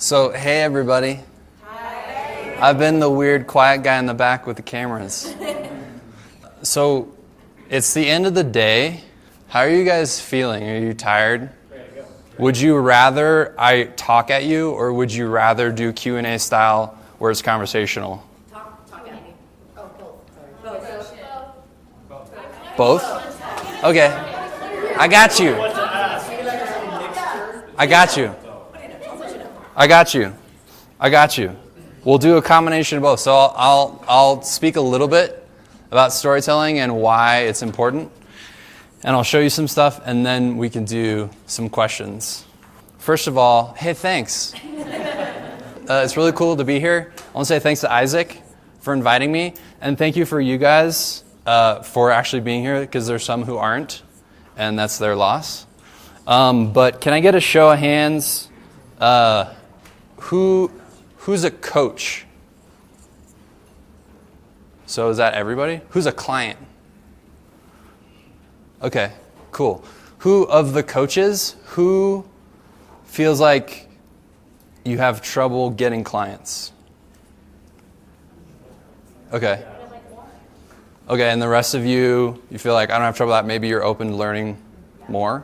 So, hey everybody. Hi. I've been the weird quiet guy in the back with the cameras. So, it's the end of the day. How are you guys feeling? Are you tired? Would you rather I talk at you, or would you rather do Q&A style where it's conversational? Talk at me. Oh, both. Both? Okay. I got you. I got you. I got you. I got you. We'll do a combination of both. So I'll speak a little bit about storytelling and why it's important. And I'll show you some stuff, and then we can do some questions. First of all, hey, thanks. It's really cool to be here. I want to say thanks to Isaac for inviting me, and thank you for you guys for actually being here, because there's some who aren't, and that's their loss. But can I get a show of hands? Who's a coach? So is that everybody? Who's a client? Okay, cool. Who of the coaches, who feels like you have trouble getting clients? Okay. Okay, and the rest of you feel like I don't have trouble with that, maybe you're open to learning more?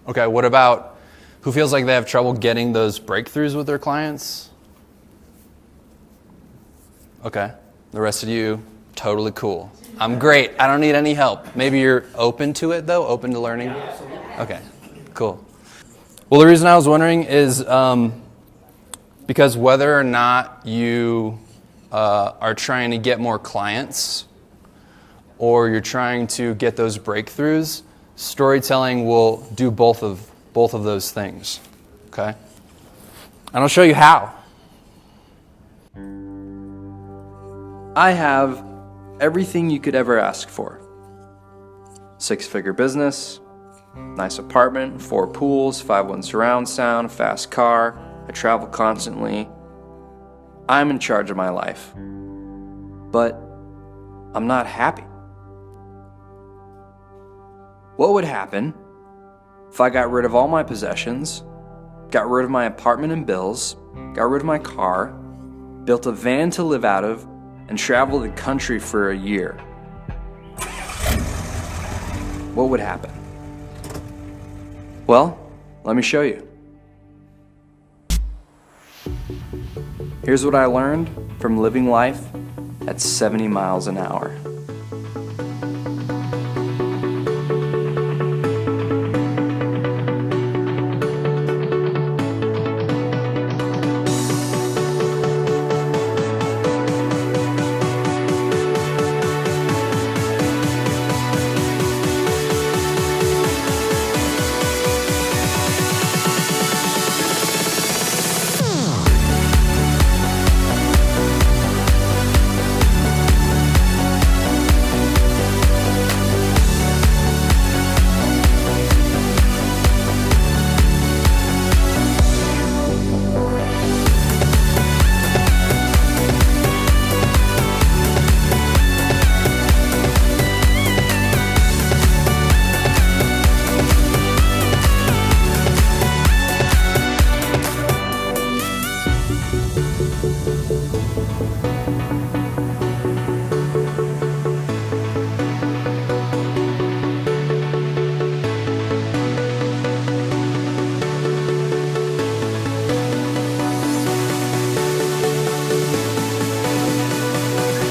Okay, what about who feels like they have trouble getting those breakthroughs with their clients? Okay, the rest of you, totally cool. I'm great. I don't need any help. Maybe you're open to it, though? Open to learning? Okay, cool. Well, the reason I was wondering is because whether or not you are trying to get more clients or you're trying to get those breakthroughs, storytelling will do both of those things. Okay? And I'll show you how. I have everything you could ever ask for. 6-figure business, nice apartment, 4 pools, 5.1 surround sound, fast car, I travel constantly. I'm in charge of my life. But I'm not happy. What would happen if I got rid of all my possessions, got rid of my apartment and bills, got rid of my car, built a van to live out of, and travel the country for a year? What would happen? Well, let me show you. Here's what I learned from living life at 70 miles an hour.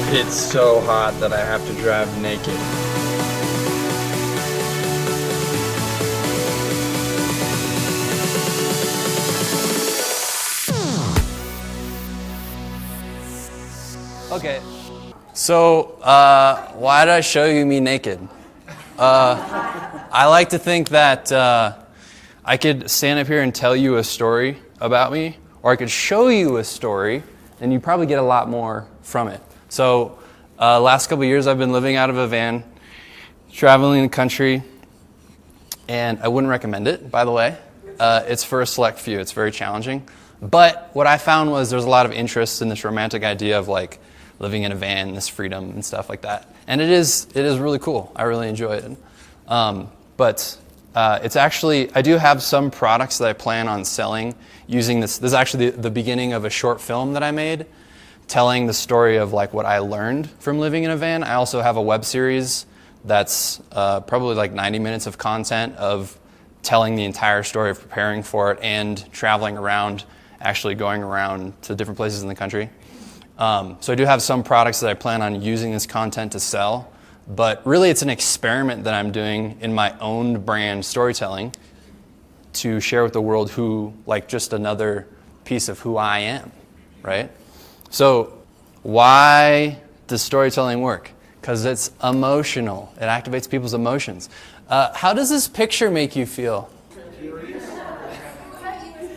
It's so hot that I have to drive naked. Okay, so why did I show you me naked? I like to think that I could stand up here and tell you a story about me, or I could show you a story, and you probably get a lot more from it. So last couple of years I've been living out of a van, traveling the country, and I wouldn't recommend it, by the way. It's for a select few. It's very challenging. But what I found was there's a lot of interest in this romantic idea of like living in a van, this freedom and stuff like that. And it is really cool. I really enjoy it. But It's actually, I do have some products that I plan on selling using this. This is actually the beginning of a short film that I made, telling the story of like what I learned from living in a van. I also have a web series that's probably like 90 minutes of content of telling the entire story of preparing for it and traveling around, actually going around to different places in the country. So I do have some products that I plan on using this content to sell, but really it's an experiment that I'm doing in my own brand storytelling to share with the world who, like just another piece of who I am, right? So why does storytelling work? Because it's emotional. It activates people's emotions. How does this picture make you feel? Curious.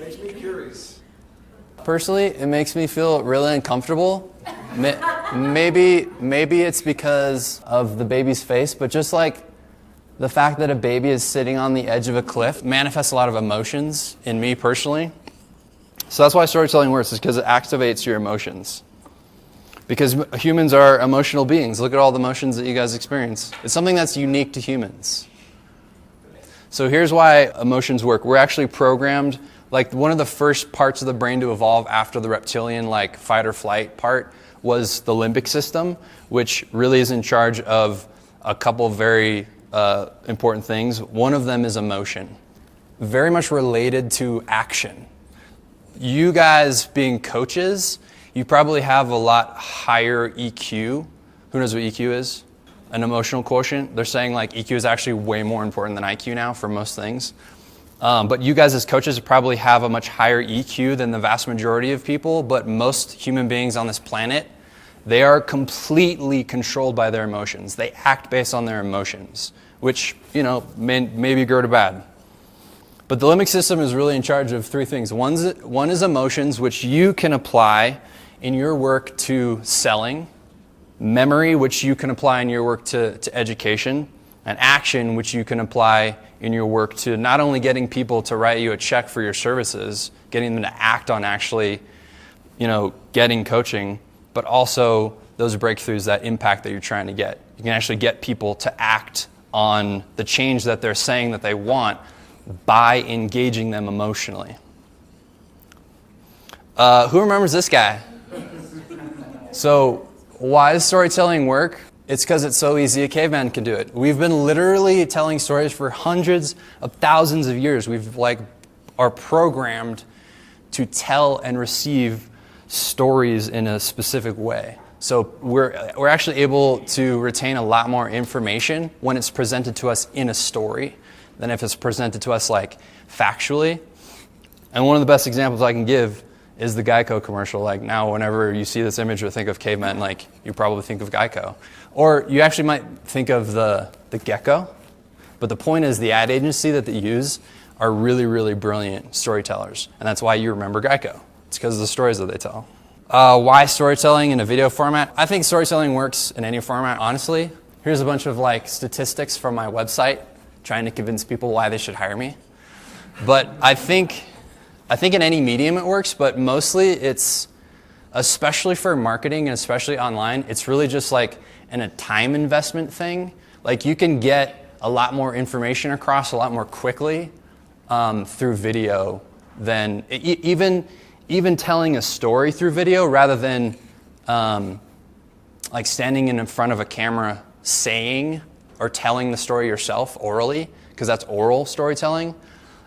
Makes me curious. Personally, it makes me feel really uncomfortable. Maybe it's because of the baby's face, but just like the fact that a baby is sitting on the edge of a cliff manifests a lot of emotions in me personally. So that's why storytelling works, is because it activates your emotions. Because humans are emotional beings. Look at all the emotions that you guys experience. It's something that's unique to humans. So here's why emotions work. We're actually programmed, like one of the first parts of the brain to evolve after the reptilian, like fight or flight part, was the limbic system, which really is in charge of a couple very important things. One of them is emotion, very much related to action. You guys being coaches, you probably have a lot higher EQ. Who knows what EQ is? An emotional quotient. They're saying like EQ is actually way more important than IQ now for most things. But you guys as coaches probably have a much higher EQ than the vast majority of people, but most human beings on this planet, they are completely controlled by their emotions. They act based on their emotions, which, you know, may be good or bad. But the limbic system is really in charge of three things. One is emotions, which you can apply in your work to selling, memory, which you can apply in your work to education, and action, which you can apply in your work to not only getting people to write you a check for your services, getting them to act on actually, you know, getting coaching, but also those breakthroughs, that impact that you're trying to get. You can actually get people to act on the change that they're saying that they want by engaging them emotionally. Who remembers this guy? So why does storytelling work? It's because it's so easy a caveman can do it. We've been literally telling stories for hundreds of thousands of years. We've are programmed to tell and receive stories in a specific way. So we're actually able to retain a lot more information when it's presented to us in a story than if it's presented to us like factually. And one of the best examples I can give is the Geico commercial. Like now, whenever you see this image or think of cavemen, like you probably think of Geico. Or you actually might think of the gecko. But the point is the ad agency that they use are really, really brilliant storytellers. And that's why you remember Geico. It's because of the stories that they tell. Why storytelling in a video format? I think storytelling works in any format, honestly. Here's a bunch of like statistics from my website trying to convince people why they should hire me. But I think in any medium it works, but mostly it's, especially for marketing and especially online, it's really just like a time investment thing. Like you can get a lot more information across a lot more quickly through video than even telling a story through video rather than like standing in front of a camera saying or telling the story yourself orally, because that's oral storytelling.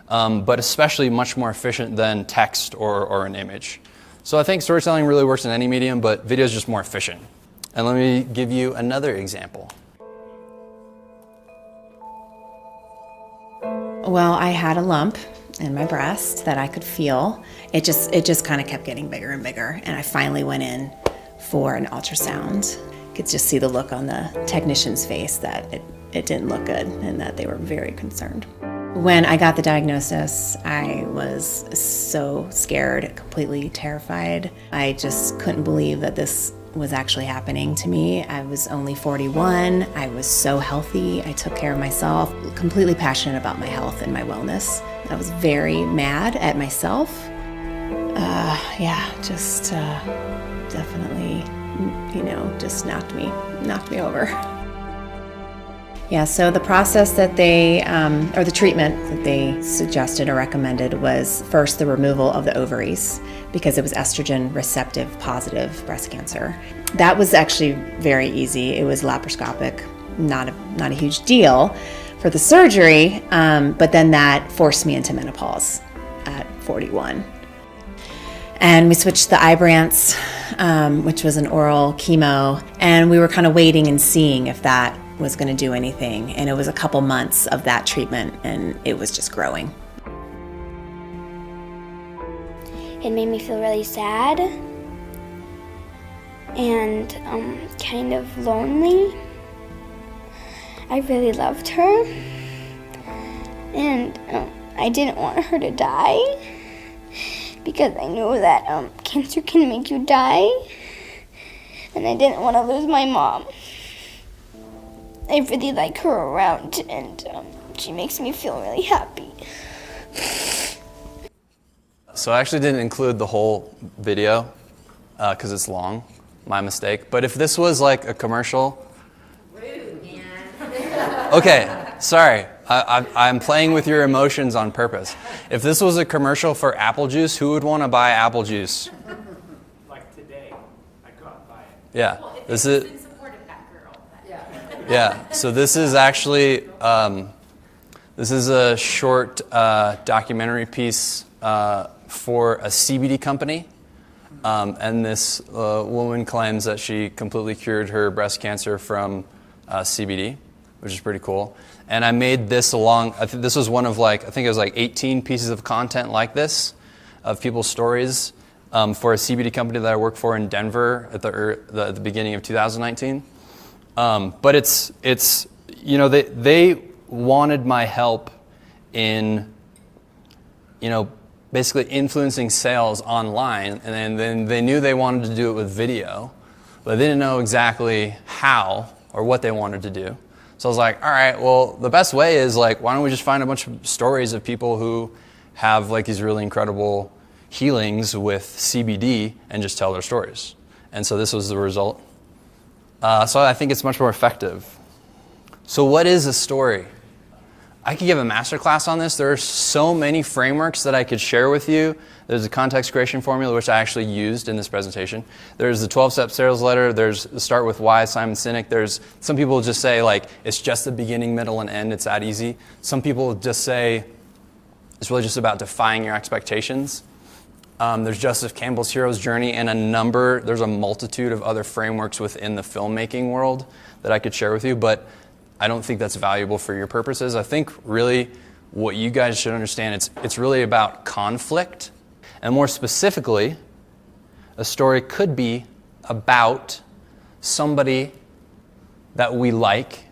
But especially much more efficient than text or an image. So I think storytelling really works in any medium, but video is just more efficient. And let me give you another example. Well, I had a lump in my breast that I could feel. It just kind of kept getting bigger and bigger, and I finally went in for an ultrasound. You could just see the look on the technician's face that it didn't look good and that they were very concerned. When I got the diagnosis, I was so scared, completely terrified. I just couldn't believe that this was actually happening to me. I was only 41. I was so healthy. I took care of myself, completely passionate about my health and my wellness. I was very mad at myself. Definitely, just knocked me over. Yeah, so the process that they, or the treatment that they suggested or recommended was first the removal of the ovaries because it was estrogen receptive positive breast cancer. That was actually very easy. It was laparoscopic, not a huge deal for the surgery, but then that forced me into menopause at 41. And we switched the Ibrance, which was an oral chemo, and we were kind of waiting and seeing if that was going to do anything. And it was a couple months of that treatment, and it was just growing. It made me feel really sad and kind of lonely. I really loved her, and I didn't want her to die because I knew that cancer can make you die, and I didn't want to lose my mom. I really like her around, and she makes me feel really happy. So I actually didn't include the whole video because it's long, my mistake. But if this was like a commercial... Rude, man. Okay, sorry. I'm playing with your emotions on purpose. If this was a commercial for apple juice, who would want to buy apple juice? Like today, I go out and buy it. Yeah, this is... In support of that girl. Yeah, so this is actually, this is a short documentary piece for a CBD company. And this woman claims that she completely cured her breast cancer from CBD, which is pretty cool. And I made this along, I think this was one of I think it was 18 pieces of content like this, of people's stories for a CBD company that I work for in Denver at the beginning of 2019. But it's they wanted my help in, basically influencing sales online, and then they knew they wanted to do it with video, but they didn't know exactly how or what they wanted to do. So I was like, all right, well, the best way is why don't we just find a bunch of stories of people who have these really incredible healings with CBD and just tell their stories. And so this was the result. So I think it's much more effective. So what is a story? I could give a masterclass on this. There are so many frameworks that I could share with you. There's a context creation formula, which I actually used in this presentation. There's the 12-step sales letter. There's the Start With Why, Simon Sinek. There's some people just say, it's just the beginning, middle, and end. It's that easy. Some people just say it's really just about defying your expectations. There's Joseph Campbell's Hero's Journey and there's a multitude of other frameworks within the filmmaking world that I could share with you, but I don't think that's valuable for your purposes. I think really what you guys should understand, it's really about conflict. And more specifically, a story could be about somebody that we like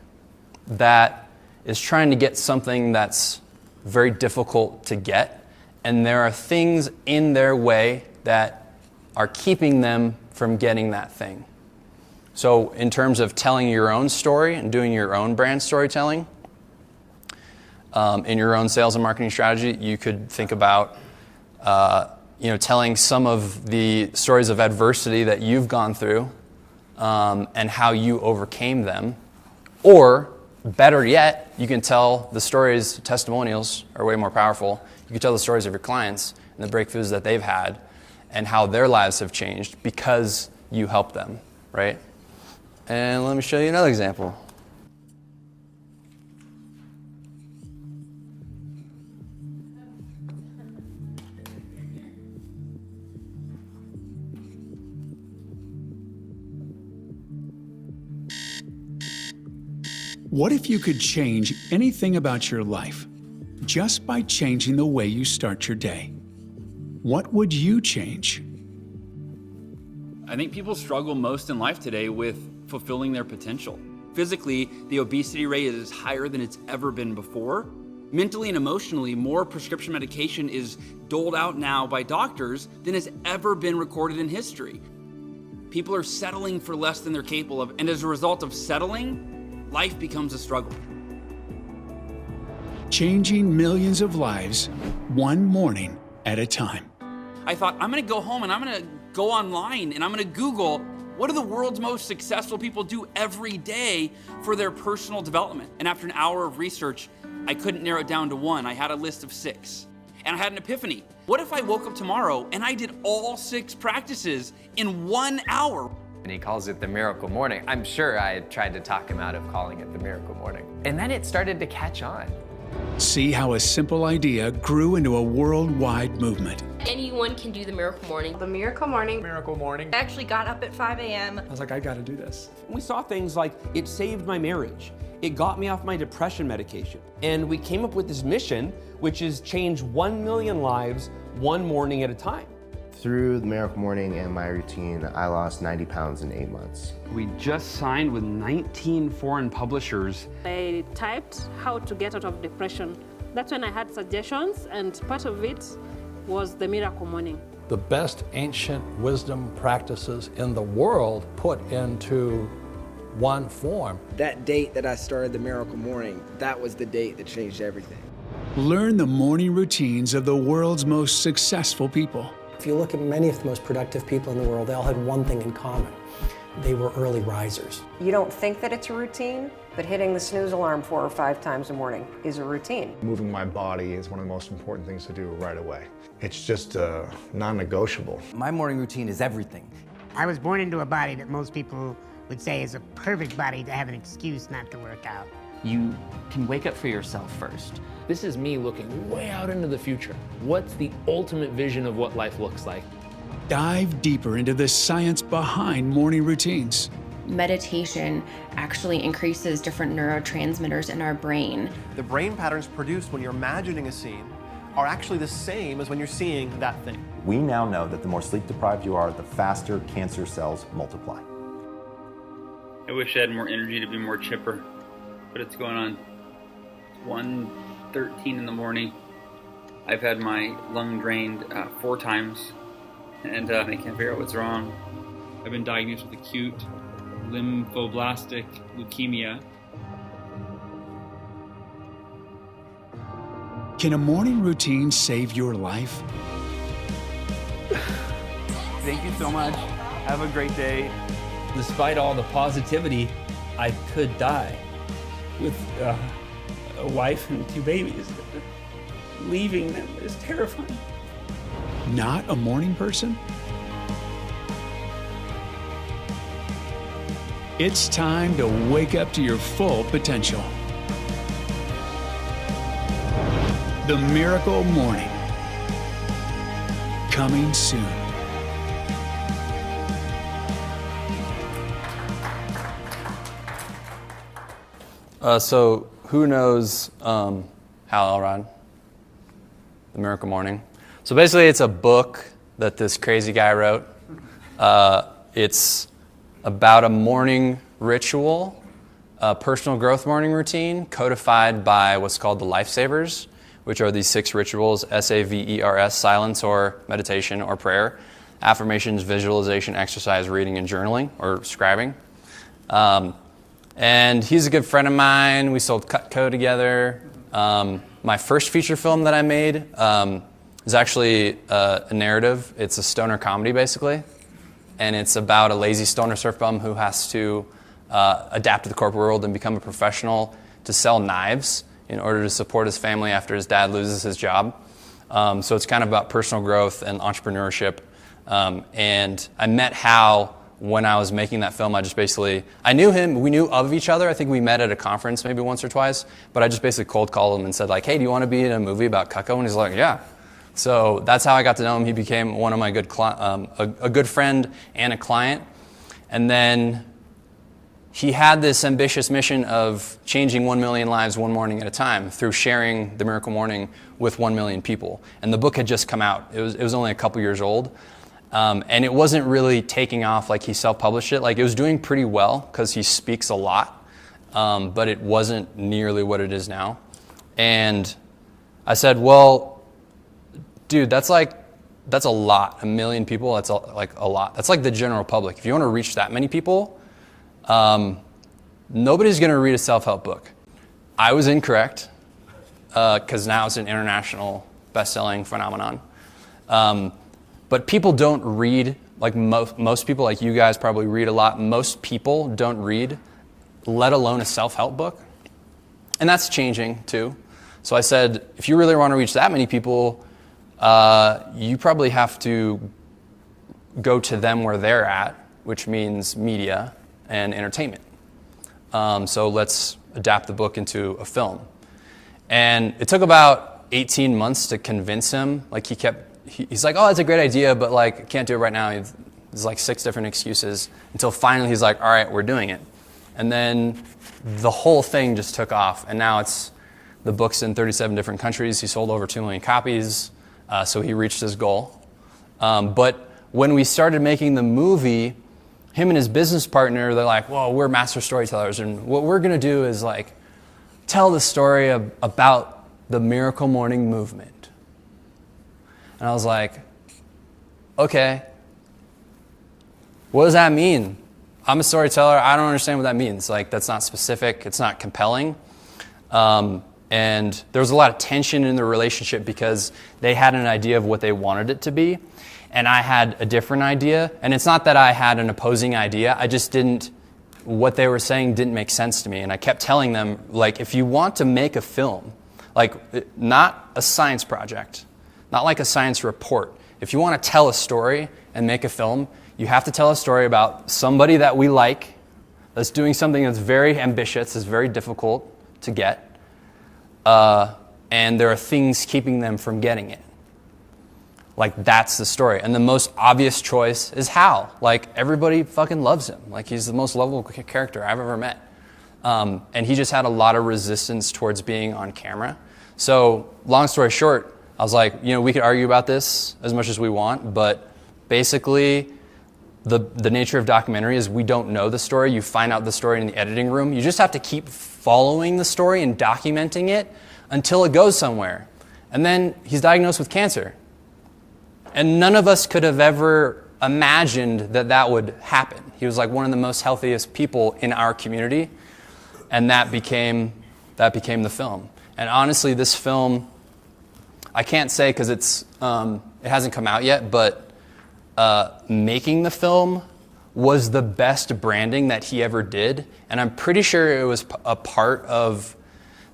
that is trying to get something that's very difficult to get. And there are things in their way that are keeping them from getting that thing. So in terms of telling your own story and doing your own brand storytelling, in your own sales and marketing strategy, you could think about telling some of the stories of adversity that you've gone through and how you overcame them. Or better yet, you can tell the stories, testimonials are way more powerful. You can tell the stories of your clients and the breakthroughs that they've had and how their lives have changed because you helped them, right? And let me show you another example. What if you could change anything about your life just by changing the way you start your day? What would you change? I think people struggle most in life today with fulfilling their potential. Physically, the obesity rate is higher than it's ever been before. Mentally and emotionally, more prescription medication is doled out now by doctors than has ever been recorded in history. People are settling for less than they're capable of, and as a result of settling, life becomes a struggle. Changing millions of lives, one morning at a time. I thought, I'm gonna go home and I'm gonna go online and I'm gonna Google What do the world's most successful people do every day for their personal development? And after an hour of research, I couldn't narrow it down to one. I had a list of 6. And I had an epiphany. What if I woke up tomorrow and I did all 6 practices in 1 hour? And he calls it the miracle morning. I'm sure I had tried to talk him out of calling it the miracle morning. And then it started to catch on. See how a simple idea grew into a worldwide movement. Anyone can do the miracle morning. The miracle morning. Miracle morning. I actually got up at 5 a.m. I was like, I gotta do this. We saw things like it saved my marriage. It got me off my depression medication. And we came up with this mission, which is change 1 million lives one morning at a time. Through the miracle morning and my routine, I lost 90 pounds in 8 months. We just signed with 19 foreign publishers. I typed how to get out of depression. That's when I had suggestions, and part of it was the miracle morning. The best ancient wisdom practices in the world put into one form. That date that I started the miracle morning, that was the date that changed everything. Learn the morning routines of the world's most successful people. If you look at many of the most productive people in the world, they all had one thing in common. They were early risers. You don't think that it's a routine, but hitting the snooze alarm 4 or 5 times a morning is a routine. Moving my body is one of the most important things to do right away. It's just non-negotiable. My morning routine is everything. I was born into a body that most people would say is a perfect body to have an excuse not to work out. You can wake up for yourself first. This is me looking way out into the future. What's the ultimate vision of what life looks like? Dive deeper into the science behind morning routines. Meditation actually increases different neurotransmitters in our brain. The brain patterns produced when you're imagining a scene are actually the same as when you're seeing that thing. We now know that the more sleep deprived you are, the faster cancer cells multiply. I wish I had more energy to be more chipper, but it's going on 1:13 in the morning. I've had my lung drained 4 times, and I can't figure out what's wrong. I've been diagnosed with acute lymphoblastic leukemia. Can a morning routine save your life? Thank you so much. Have a great day. Despite all the positivity, I could die with a wife and 2 babies. Leaving them is terrifying. Not a morning person? It's time to wake up to your full potential. The Miracle Morning. Coming soon. So who knows Hal Elrod, The Miracle Morning? So basically it's a book that this crazy guy wrote. It's about a morning ritual, a personal growth morning routine codified by what's called the Lifesavers, which are these 6 rituals: SAVERS, silence or meditation or prayer, affirmations, visualization, exercise, reading, and journaling or scribing. And he's a good friend of mine. We sold Cutco together. My first feature film that I made is actually a narrative. It's a stoner comedy, basically. And it's about a lazy stoner surf bum who has to adapt to the corporate world and become a professional to sell knives in order to support his family after his dad loses his job. So it's kind of about personal growth and entrepreneurship. And I met Hal when I was making that film. I knew him, we knew of each other. I think we met at a conference maybe once or twice, but I just basically cold called him and said like, hey, do you want to be in a movie about Cutco? And he's like, yeah. So that's how I got to know him. He became one of my a good friend and a client. And then he had this ambitious mission of changing 1 million lives one morning at a time through sharing the Miracle Morning with 1 million people. And the book had just come out. It was only a couple years old. And it wasn't really taking off like he self-published it. Like it was doing pretty well because he speaks a lot, but it wasn't nearly what it is now. And I said, well, dude, that's a lot. 1 million people, that's a lot. That's like the general public. If you want to reach that many people, nobody's going to read a self-help book. I was incorrect because now it's an international best-selling phenomenon. But people don't read like most people, like you guys probably read a lot. Most people don't read, let alone a self-help book. And that's changing too. So I said, if you really want to reach that many people, you probably have to go to them where they're at, which means media and entertainment. So let's adapt the book into a film. And it took about 18 months to convince him. Like he's like, oh, that's a great idea, but like, I can't do it right now. There's like 6 different excuses until finally he's like, all right, we're doing it. And then the whole thing just took off. And now the book's in 37 different countries. He sold over 2 million copies. So he reached his goal. But when we started making the movie, him and his business partner, they're like, well, we're master storytellers. And what we're going to do is like tell the story about the Miracle Morning movement. And I was like, okay, what does that mean? I'm a storyteller. I don't understand what that means. Like, that's not specific. It's not compelling. And there was a lot of tension in the relationship because they had an idea of what they wanted it to be. And I had a different idea. And it's not that I had an opposing idea. I just what they were saying didn't make sense to me. And I kept telling them, like, if you want to make a film, like, not a science project, not like a science report. If you want to tell a story and make a film, you have to tell a story about somebody that we like, that's doing something that's very ambitious, is very difficult to get, and there are things keeping them from getting it. Like, that's the story. And the most obvious choice is Hal. Like, everybody fucking loves him. Like, he's the most lovable character I've ever met. And he just had a lot of resistance towards being on camera. So, long story short, I was like, we could argue about this as much as we want, but basically, the nature of documentary is we don't know the story. You find out the story in the editing room. You just have to keep following the story and documenting it until it goes somewhere. And then he's diagnosed with cancer. And none of us could have ever imagined that would happen. He was like one of the most healthiest people in our community. And that became the film. And honestly, this film, I can't say because it hasn't come out yet, but making the film was the best branding that he ever did. And I'm pretty sure it was a part of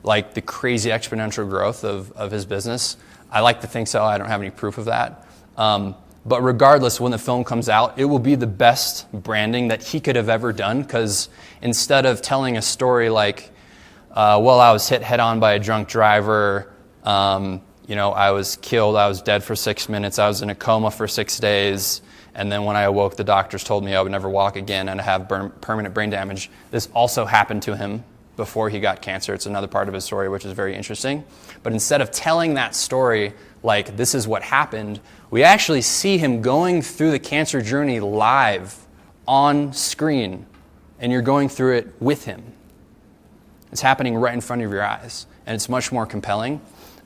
like the crazy exponential growth of his business. I like to think so. I don't have any proof of that. But regardless, when the film comes out, it will be the best branding that he could have ever done, because instead of telling a story like, I was hit head on by a drunk driver, I was killed, I was dead for 6 minutes, I was in a coma for 6 days, and then when I awoke, the doctors told me I would never walk again and have permanent brain damage. This also happened to him before he got cancer. It's another part of his story, which is very interesting. But instead of telling that story like this is what happened, we actually see him going through the cancer journey live on screen, and you're going through it with him. It's happening right in front of your eyes, and it's much more compelling.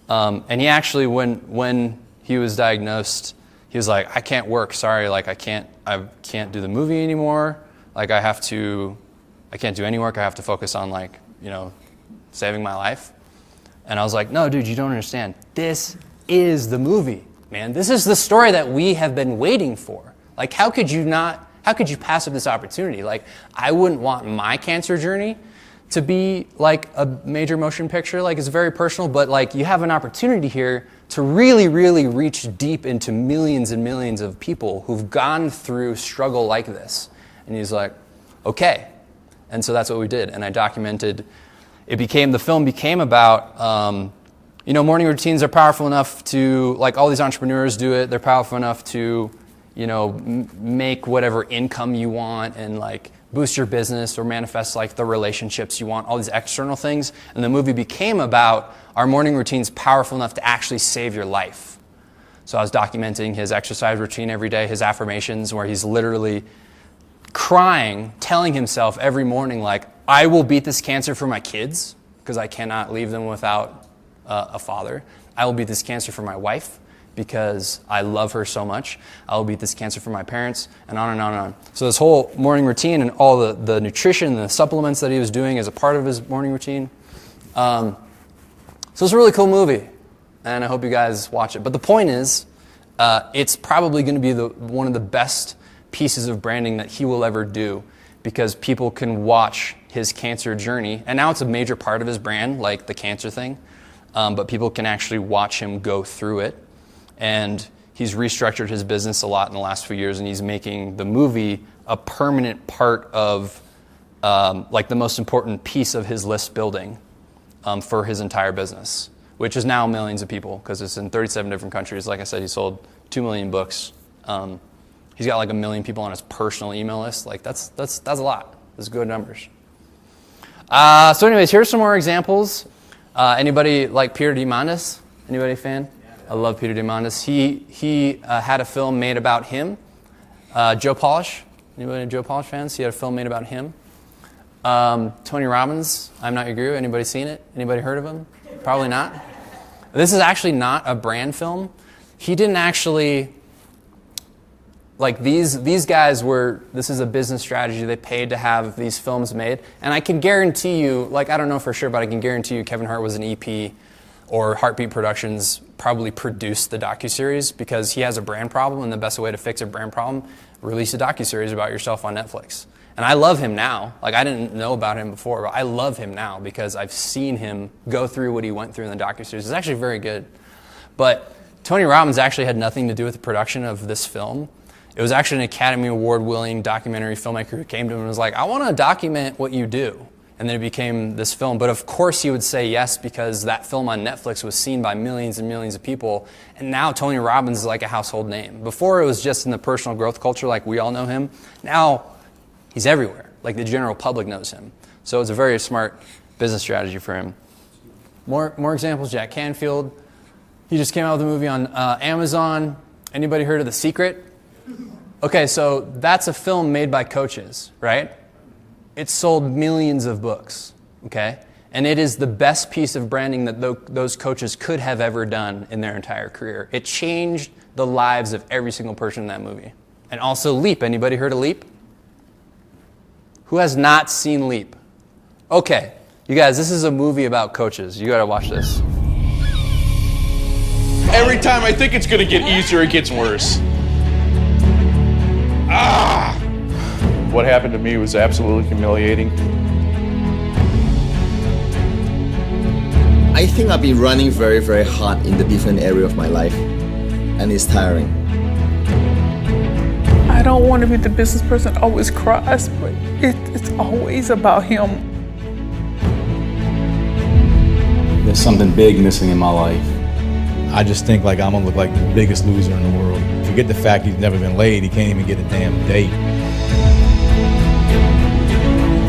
And he actually, when he was diagnosed, he was like, I can't work, sorry, like I can't do the movie anymore. Like I can't do any work, I have to focus on saving my life. And I was like, no, dude, you don't understand. This is the movie, man. This is the story that we have been waiting for. Like, how could you pass up this opportunity? Like, I wouldn't want my cancer journey to be like a major motion picture. Like, it's very personal, but like you have an opportunity here to really, really reach deep into millions and millions of people who've gone through struggle like this. And he's like, okay. And so that's what we did. And I documented, the film became about, morning routines are powerful enough to, like all these entrepreneurs do it, they're powerful enough to, make whatever income you want and like boost your business or manifest like the relationships you want, all these external things. And the movie became about our morning routines powerful enough to actually save your life. So I was documenting his exercise routine every day, his affirmations, where he's literally crying, telling himself every morning, like, I will beat this cancer for my kids because I cannot leave them without a father. I will beat this cancer for my wife because I love her so much. I will beat this cancer for my parents, and on and on and on. So this whole morning routine and all the nutrition and the supplements that he was doing as a part of his morning routine. So it's a really cool movie, and I hope you guys watch it. But the point is, it's probably going to be one of the best pieces of branding that he will ever do, because people can watch his cancer journey. And now it's a major part of his brand, like the cancer thing, but people can actually watch him go through it. And he's restructured his business a lot in the last few years, and he's making the movie a permanent part of like the most important piece of his list building for his entire business, which is now millions of people because it's in 37 different countries. Like I said, he sold 2 million books. He's got like 1 million people on his personal email list. Like that's a lot. That's good numbers. So anyways, here's some more examples. Anybody like Peter Diamandis? Anybody a fan? I love Peter Diamandis. He had a film made about him. Joe Polish. Anybody Joe Polish fans? He had a film made about him. Tony Robbins, I'm Not Your Guru. Anybody seen it? Anybody heard of him? Probably not. This is actually not a brand film. He didn't actually, like these guys were, this is a business strategy. They paid to have these films made. And I can guarantee you, like I don't know for sure, but I can guarantee you Kevin Hart was an EP or Heartbeat Productions probably produced the docuseries because he has a brand problem, and the best way to fix a brand problem, release a docuseries about yourself on Netflix. And I love him now. Like, I didn't know about him before, but I love him now because I've seen him go through what he went through in the docuseries. It's actually very good. But Tony Robbins actually had nothing to do with the production of this film. It was actually an Academy Award-winning documentary filmmaker who came to him and was like, I want to document what you do. And then it became this film. But of course he would say yes because that film on Netflix was seen by millions and millions of people. And now Tony Robbins is like a household name. Before it was just in the personal growth culture, like we all know him. Now he's everywhere. Like the general public knows him. So it's a very smart business strategy for him. More examples. Jack Canfield. He just came out with a movie on Amazon. Anybody heard of The Secret? Okay, so that's a film made by coaches, right? It sold millions of books, okay? And it is the best piece of branding that those coaches could have ever done in their entire career. It changed the lives of every single person in that movie. And also Leap. Anybody heard of Leap? Who has not seen Leap? Okay, you guys, this is a movie about coaches. You gotta watch this. Every time I think it's gonna get easier, it gets worse. Ah! What happened to me was absolutely humiliating. I think I've been running very, very hard in the different area of my life, and it's tiring. I don't want to be the business person that always cries, but it's always about him. There's something big missing in my life. I just think like I'm gonna look like the biggest loser in the world. Forget the fact he's never been laid, he can't even get a damn date.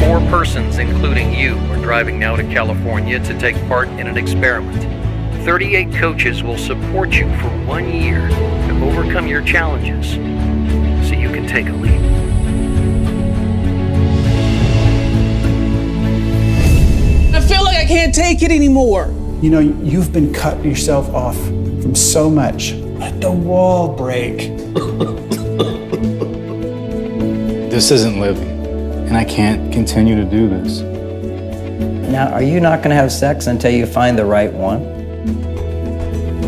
4 persons, including you, are driving now to California to take part in an experiment. 38 coaches will support you for 1 year to overcome your challenges so you can take a leap. I feel like I can't take it anymore. You know, you've been cutting yourself off from so much. Let the wall break. This isn't living, and I can't continue to do this. Now, are you not going to have sex until you find the right one?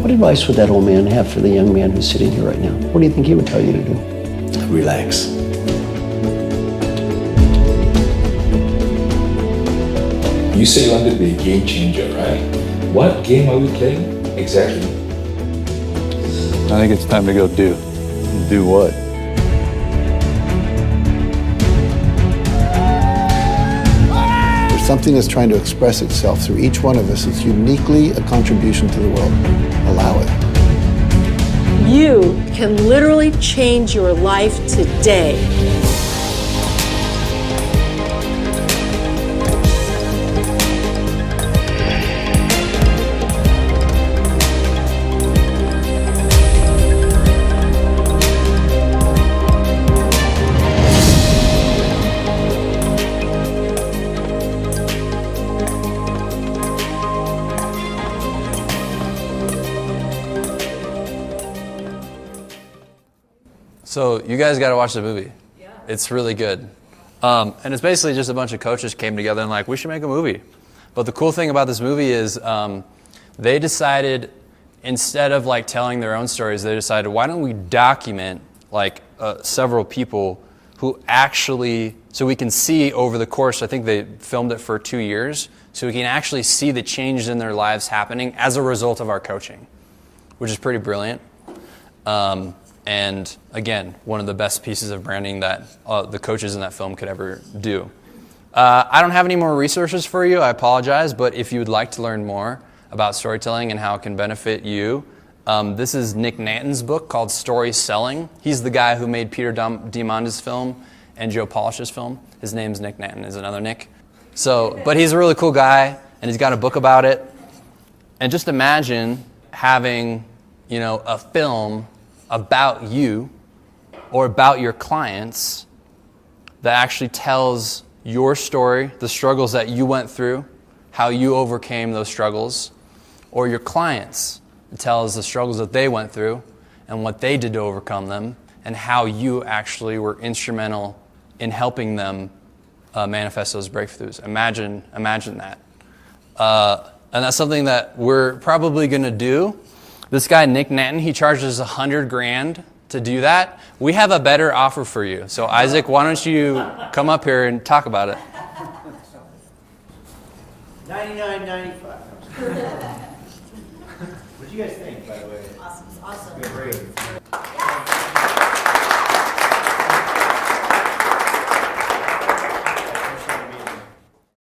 What advice would that old man have for the young man who's sitting here right now? What do you think he would tell you to do? Relax. You say you want to be a game changer, right? What game are we playing exactly? I think it's time to go do. Do what? There's something that's trying to express itself through each one of us. It's uniquely a contribution to the world. Allow it. You can literally change your life today. So you guys got to watch the movie. Yeah. It's really good. And it's basically just a bunch of coaches came together and like, we should make a movie. But the cool thing about this movie is they decided, instead of like telling their own stories, they decided, why don't we document like several people who actually, so we can see over the course, I think they filmed it for 2 years, so we can actually see the changes in their lives happening as a result of our coaching, which is pretty brilliant. And again, one of the best pieces of branding that the coaches in that film could ever do. I don't have any more resources for you, I apologize, but if you would like to learn more about storytelling and how it can benefit you, this is Nick Nanton's book called Story Selling. He's the guy who made Peter Diamandis' film and Joe Polish's film. His name's Nick Nanton, is another Nick. So, but he's a really cool guy, and he's got a book about it. And just imagine having, a film about you or about your clients that actually tells your story, the struggles that you went through, how you overcame those struggles, or your clients. It tells the struggles that they went through and what they did to overcome them and how you actually were instrumental in helping them manifest those breakthroughs. Imagine that. And that's something that we're probably going to do. This guy, Nick Nanton, he charges $100,000 to do that. We have a better offer for you. So Isaac, why don't you come up here and talk about it? $99.95. What do you guys think, by the way? Awesome. Good rating.